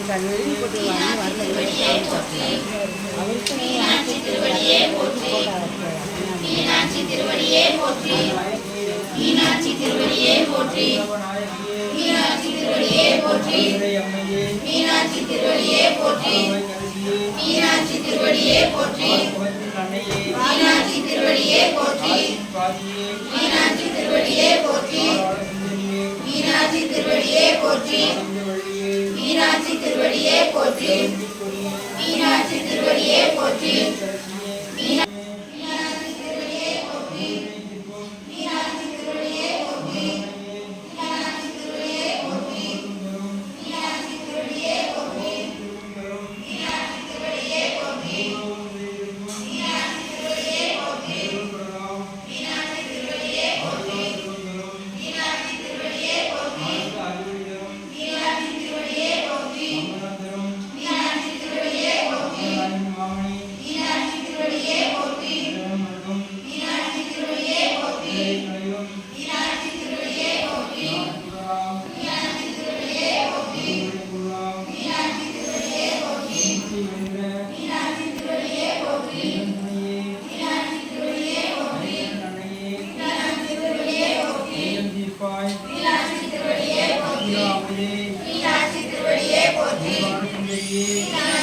எழுதி போட்டு அவருக்கு மீனாட்சி திருவடியே போற்றி மீனாட்சி திருவடியே போற்றி மீனாட்சி திருவடியே போற்றி மீனாட்சி திருவடியே போற்றி மீனாட்சி திருவடியே போற்றி மீனாட்சி திருவடியே போற்றி மீனாட்சி திருவடியே போற்றி மீனாட்சி திருவடியே போற்றி மீனாட்சி திருவடியே போற்றி மீனாட்சி திருவடியே போற்றி மீனாட்சி திருவடியே போற்றி மீனாட்சி திருவடியே போற்றி